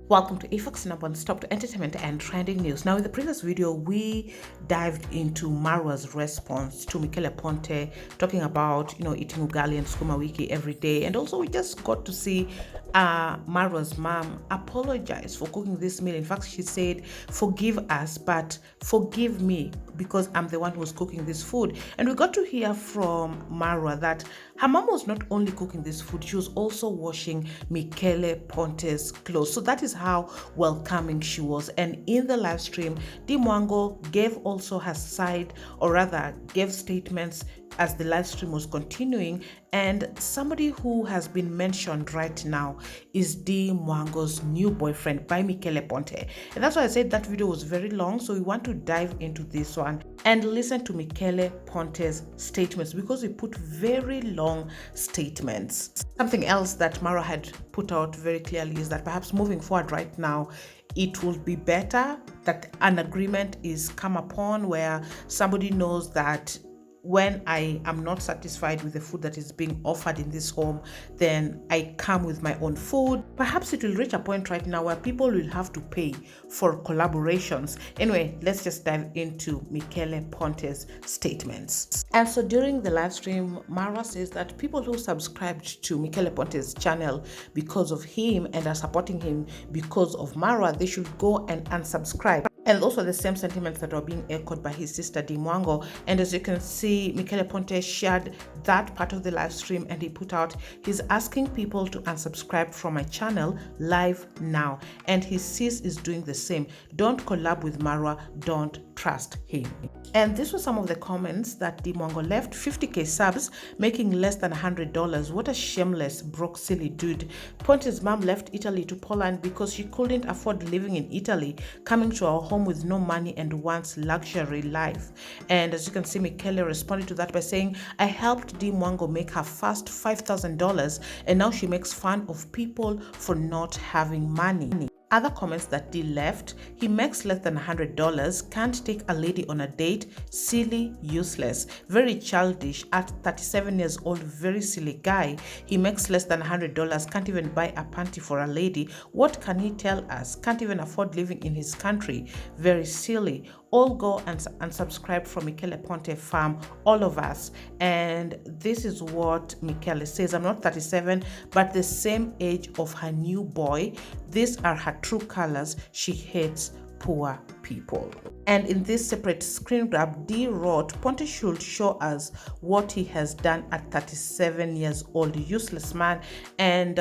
Welcome to Afox number one stop to entertainment and trending news. Now, in the previous video, we dived into Marwa's response to Michele Ponte, talking about eating ugali and skuma wiki every day, and also we just got to see Marwa's mom apologize for cooking this meal. In fact, she said, "Forgive us, but forgive me because I'm the one who was cooking this food." And we got to hear from Marwa that her mom was not only cooking this food, she was also washing Michele Ponte's clothes. So that is how welcoming she was. And in the live stream, Mwango gave also her side, or rather gave statements as the live stream was continuing. And somebody who has been mentioned right now is Mwango's new boyfriend by Michele Ponte. And that's why I said that video was very long. So we want to dive into this one and listen to Michele Ponte's statements, because he put very long statements. Something else that Marwa had put out very clearly is that perhaps moving forward right now, it will be better that an agreement is come upon where somebody knows that when I am not satisfied with the food that is being offered in this home, then I come with my own food. Perhaps it will reach a point right now where people will have to pay for collaborations. Anyway, let's just dive into Michele Ponte's statements. And so during the live stream, Marwa says that people who subscribed to Michele Ponte's channel because of him and are supporting him because of Marwa, they should go and unsubscribe. And also the same sentiments that are being echoed by his sister Mwango. And as you can see, Michele Ponte shared that part of the live stream and he put out, he's asking people to unsubscribe from my channel live now. And his sis is doing the same. Don't collab with Marwa, don't trust him. And this was some of the comments that Mwango left. 50k subs, making less than $100. What a shameless, broke, silly dude. Ponte's mom left Italy to Poland because she couldn't afford living in Italy, coming to our home with no money and wants luxury life. And as you can see, Michele responded to that by saying, I helped Mwango make her first $5,000 and now she makes fun of people for not having money. Other comments that D left, he makes less than $100, can't take a lady on a date, silly, useless, very childish, at 37 years old, very silly guy. He makes less than $100, can't even buy a panty for a lady. What can he tell us? Can't even afford living in his country, very silly. All go and unsubscribe from Michele Ponte farm, all of us. And this is what Michele says. I'm not 37, but the same age of her new boy. These are her true colors. She hates poor people. And in this separate screen grab, D wrote, Ponte should show us what he has done at 37 years old, useless man. And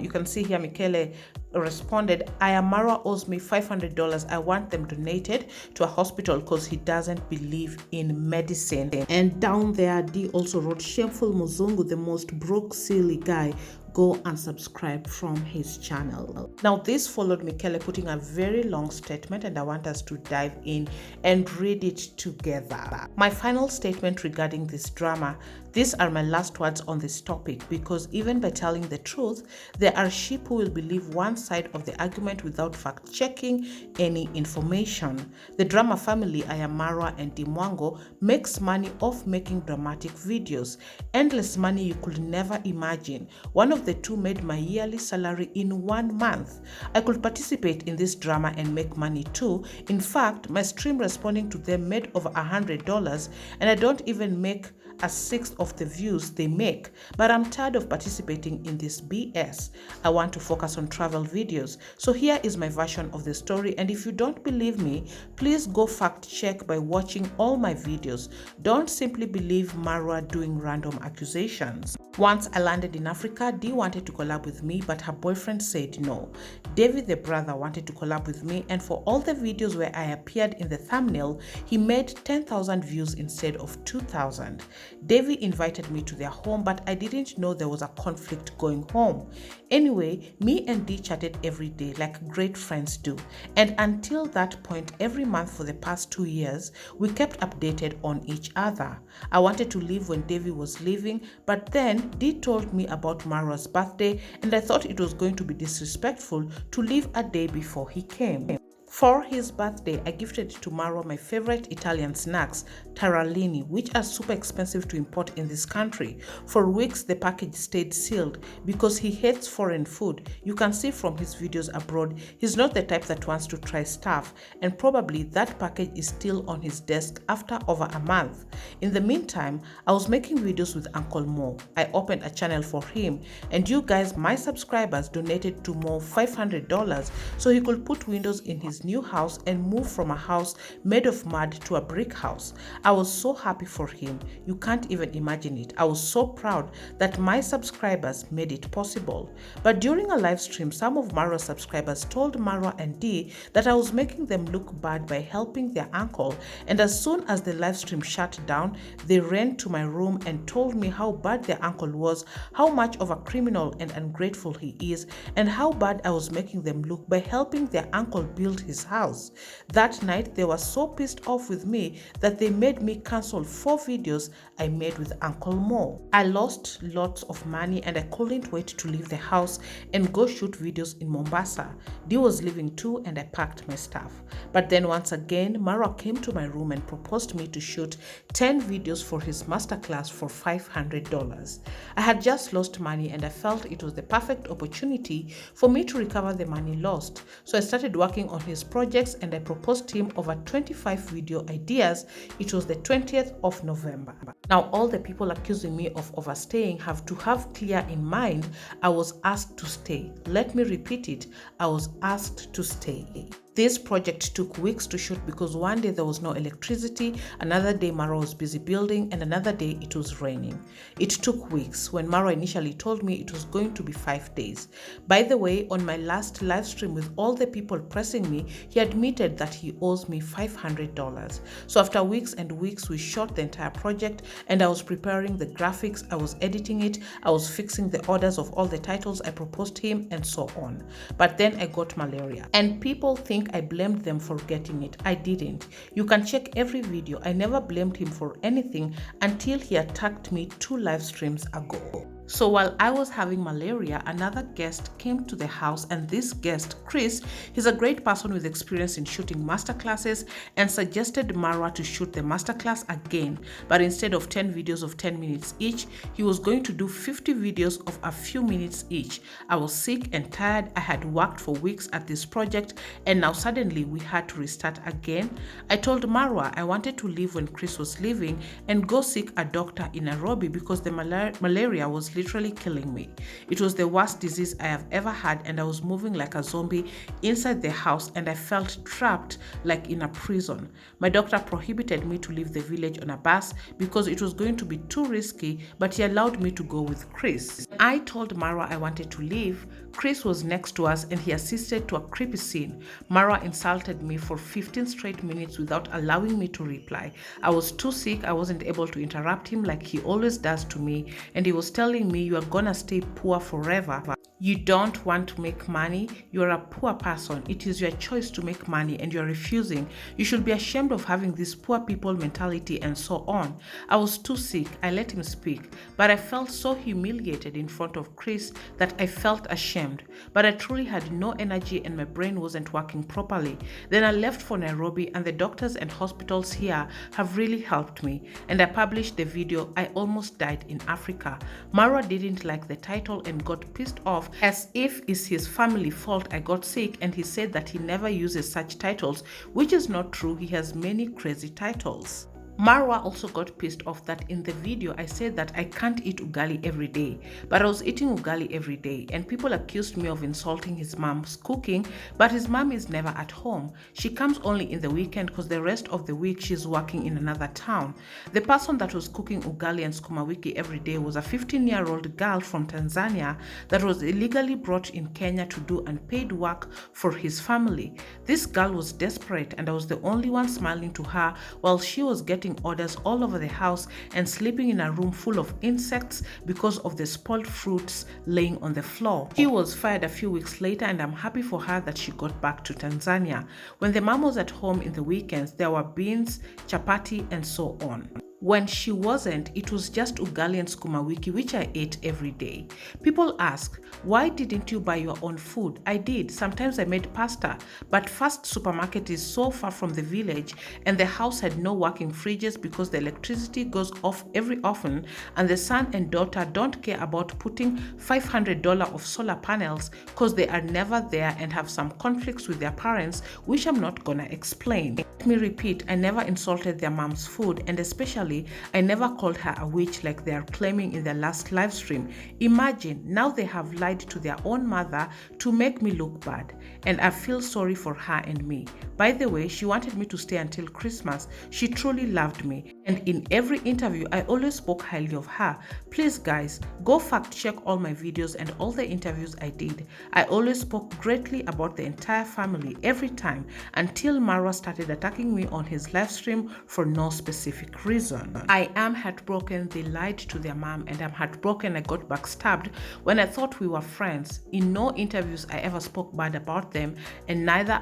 you can see here Michele responded, Marwa owes me $500. I want them donated to a hospital because he doesn't believe in medicine. And down there, D also wrote, shameful Muzungu, the most broke, silly guy. Go and subscribe from his channel. Now, this followed Michele putting a very long statement, and I want us to dive in and read it together. My final statement regarding this drama. These are my last words on this topic, because even by telling the truth, there are sheep who will believe one side of the argument without fact-checking any information. The drama family, Marwa and Mwango, makes money off making dramatic videos. Endless money you could never imagine. One of the two made my yearly salary in 1 month. I could participate in this drama and make money too. In fact, my stream responding to them made over $100, and I don't even make a sixth of the views they make. But I'm tired of participating in this BS. I want to focus on travel videos. So here is my version of the story, and if you don't believe me, please go fact check by watching all my videos. Don't simply believe Marwa doing random accusations. Once I landed in Africa, D wanted to collab with me, but her boyfriend said no. David, the brother, wanted to collab with me, and for all the videos where I appeared in the thumbnail, he made 10,000 views instead of 2,000. Davy invited me to their home, but I didn't know there was a conflict going home. Anyway, me and D chatted every day like great friends do. And until that point, every month for the past 2 years, we kept updated on each other. I wanted to leave when Davy was leaving, but then D told me about Marwa's birthday, and I thought it was going to be disrespectful to leave a day before he came. For his birthday, I gifted to Marwa my favorite Italian snacks, taralini, which are super expensive to import in this country. For weeks, the package stayed sealed because he hates foreign food. You can see from his videos abroad, he's not the type that wants to try stuff, and probably that package is still on his desk after over a month. In the meantime, I was making videos with Uncle Mo. I opened a channel for him, and you guys, my subscribers, donated to Mo $500 so he could put windows in his new house and move from a house made of mud to a brick house. I was so happy for him. You can't even imagine it. I was so proud that my subscribers made it possible. But during a live stream, some of Marwa's subscribers told Marwa and Dee that I was making them look bad by helping their uncle, and as soon as the live stream shut down, they ran to my room and told me how bad their uncle was, how much of a criminal and ungrateful he is, and how bad I was making them look by helping their uncle build his house. That night, they were so pissed off with me that they made me cancel 4 videos I made with Uncle Mo. I lost lots of money and I couldn't wait to leave the house and go shoot videos in Mombasa. Dee was leaving too and I packed my stuff. But then once again, Marwa came to my room and proposed me to shoot 10 videos for his masterclass for $500. I had just lost money and I felt it was the perfect opportunity for me to recover the money lost. So I started working on his projects and I proposed him over 25 video ideas. It was the 20th of November. Now, all the people accusing me of overstaying have to have clear in mind I was asked to stay. Let me repeat it. I was asked to stay. This project took weeks to shoot because one day there was no electricity, another day Marwa was busy building, and another day it was raining. It took weeks when Marwa initially told me it was going to be 5 days. By the way, on my last live stream with all the people pressing me, he admitted that he owes me $500. So after weeks and weeks, we shot the entire project and I was preparing the graphics, I was editing it, I was fixing the orders of all the titles I proposed him and so on. But then I got malaria and people think I blamed them for getting it. I didn't. You can check every video. I never blamed him for anything until he attacked me 2 live streams ago. So while I was having malaria, another guest came to the house, and this guest, Chris, he's a great person with experience in shooting masterclasses, and suggested Marwa to shoot the masterclass again, but instead of 10 videos of 10 minutes each, he was going to do 50 videos of a few minutes each. I was sick and tired. I had worked for weeks at this project, and now suddenly we had to restart again. I told Marwa I wanted to leave when Chris was leaving and go seek a doctor in Nairobi because the malaria was literally killing me. It was the worst disease I have ever had, and I was moving like a zombie inside the house and I felt trapped like in a prison. My doctor prohibited me to leave the village on a bus because it was going to be too risky, but he allowed me to go with Chris. I told Marwa I wanted to leave. Chris was next to us and he assisted to a creepy scene. Marwa insulted me for 15 straight minutes without allowing me to reply. I was too sick, I wasn't able to interrupt him like he always does to me, and he was telling me, "You are gonna stay poor forever. You don't want to make money. You are a poor person. It is your choice to make money and you're refusing. You should be ashamed of having this poor people mentality," and so on. I was too sick. I let him speak, but I felt so humiliated in front of Chris that I felt ashamed. But I truly had no energy and my brain wasn't working properly. Then I left for Nairobi, and the doctors and hospitals here have really helped me. And I published the video, "I Almost Died in Africa." Marwa didn't like the title and got pissed off as if it's his family fault I got sick, and he said that he never uses such titles, which is not true. He has many crazy titles. Marwa also got pissed off that in the video I said that I can't eat ugali every day, but I was eating ugali every day, and people accused me of insulting his mom's cooking, but his mom is never at home. She comes only in the weekend because the rest of the week she's working in another town. The person that was cooking ugali and sukuma wiki every day was a 15-year-old girl from Tanzania that was illegally brought in Kenya to do unpaid work for his family. This girl was desperate, and I was the only one smiling to her while she was getting orders all over the house and sleeping in a room full of insects because of the spoiled fruits laying on the floor. She was fired a few weeks later, and I'm happy for her that she got back to Tanzania. When the mom was at home in the weekends, there were beans, chapati, and so on. When she wasn't, it was just ugali and sukuma wiki, which I ate every day. People ask, why didn't you buy your own food? I did. Sometimes I made pasta, but Fast Supermarket is so far from the village, and the house had no working fridges because the electricity goes off every often, and the son and daughter don't care about putting $500 of solar panels because they are never there and have some conflicts with their parents, which I'm not gonna explain. Let me repeat, I never insulted their mom's food, and especially I never called her a witch like they are claiming in their last live stream. Imagine, now they have lied to their own mother to make me look bad, and I feel sorry for her and me. By the way, she wanted me to stay until Christmas. She truly loved me, and in every interview I always spoke highly of her. Please guys, go fact check all my videos and all the interviews I did. I always spoke greatly about the entire family every time, until Marwa started attacking me on his live stream for no specific reason. I am heartbroken they lied to their mom, and I'm heartbroken I got backstabbed when I thought we were friends. In no interviews I ever spoke bad about them, and neither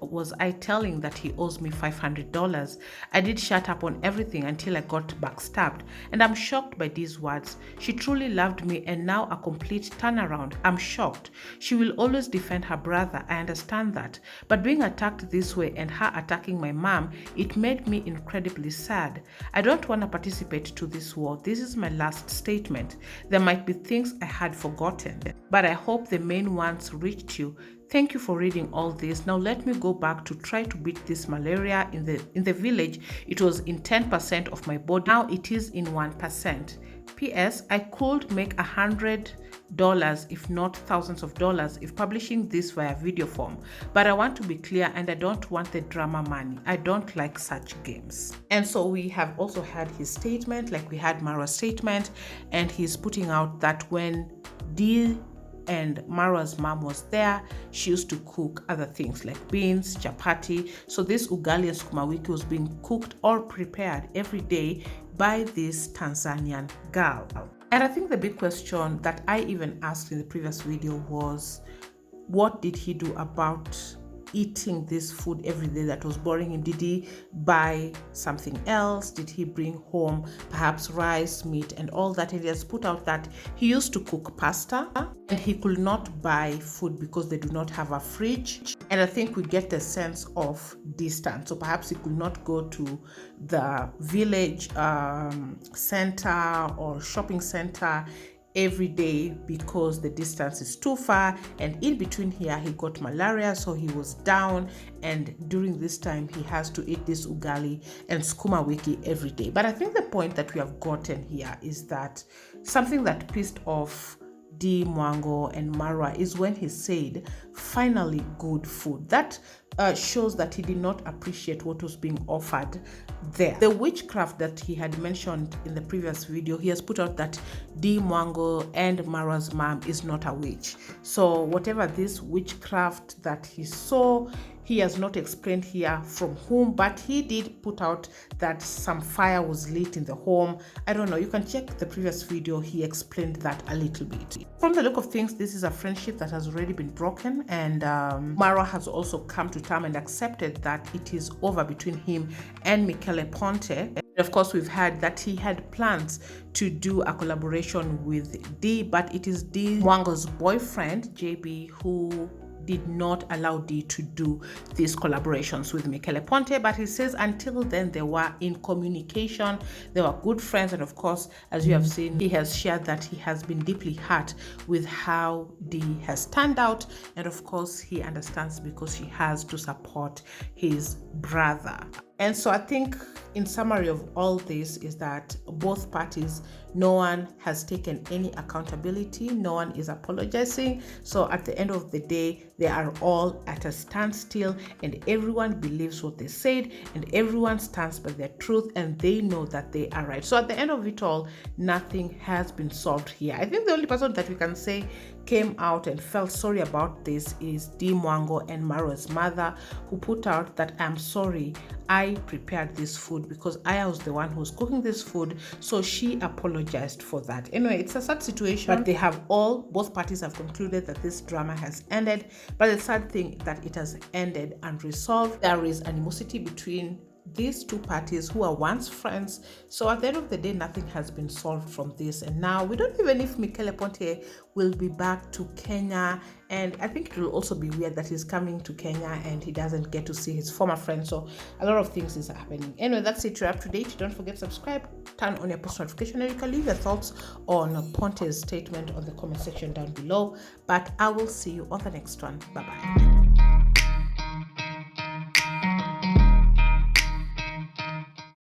was I telling that he owes me $500. I did shut up on everything until I got backstabbed, and I'm shocked by these words. She truly loved me, and now a complete turnaround. I'm shocked. She will always defend her brother, I understand that, but being attacked this way and her attacking my mom, it made me incredibly sad. I don't want to participate to this war. This is my last statement. There might be things I had forgotten, but I hope the main ones reached you. Thank you for reading all this. Now let me go back to try to beat this malaria in the village. It was in 10% of my body. Now it is in 1%. P.S. I could make $100, if not thousands of dollars, if publishing this via video form. But I want to be clear, and I don't want the drama money. I don't like such games. And so we have also had his statement, like we had Marwa's statement, and he's putting out that when Dee and Marwa's mom was there, she used to cook other things like beans, chapati. So this ugali and sukuma wiki was being cooked or prepared every day by this Tanzanian girl. And I think the big question that I even asked in the previous video was, what did he do about eating this food every day that was boring him? Did he buy something else? Did he bring home perhaps rice, meat, and all that? And he has put out that he used to cook pasta and he could not buy food because they do not have a fridge. And I think we get the sense of distance. So perhaps he could not go to the village center or shopping center every day because the distance is too far, and in between here he got malaria, so he was down, and during this time he has to eat this ugali and sukuma wiki every day. But I think the point that we have gotten here is that something that pissed off Dee, Mwango, and Marwa is when he said, finally good food. That shows that he did not appreciate what was being offered there. The witchcraft that he had mentioned in the previous video, he has put out that Dee, Mwango, and Marwa's mom is not a witch. So whatever this witchcraft that he saw, he has not explained here from whom, but he did put out that some fire was lit in the home. I don't know, you can check the previous video, he explained that a little bit. From the look of things, this is a friendship that has already been broken, and Marwa has also come to terms and accepted that it is over between him and Michele Ponte. And of course, we've heard that he had plans to do a collaboration with Dee, but it is Dee, Mwango's boyfriend, JB, who did not allow Dee to do these collaborations with Michele Ponte. But he says until then they were in communication, they were good friends, and of course, as you have seen, he has shared that he has been deeply hurt with how Dee has turned out, and of course he understands because he has to support his brother. And so I think in summary of all this is that both parties, no one has taken any accountability, no one is apologizing. So at the end of the day, they are all at a standstill, and everyone believes what they said, and everyone stands by their truth, and they know that they are right. So at the end of it all, nothing has been solved here. I think the only person that we can say came out and felt sorry about this is Dee, Mwango, and Marwa's mother, who put out that, I'm sorry, I prepared this food because I was the one who was cooking this food. So she apologized for that. Anyway, it's a sad situation, but they have both parties have concluded that this drama has ended. But the sad thing that it has ended unresolved. There is animosity between these two parties who are once friends. So at the end of the day, nothing has been solved from this. And now we don't even know if Michele Ponte will be back to Kenya. And I think it will also be weird that he's coming to Kenya and he doesn't get to see his former friend. So a lot of things is happening. Anyway, that's it. You're up to date. Don't forget to subscribe, turn on your post notification, and you can leave your thoughts on Ponte's statement on the comment section down below. But I will see you on the next one. Bye bye.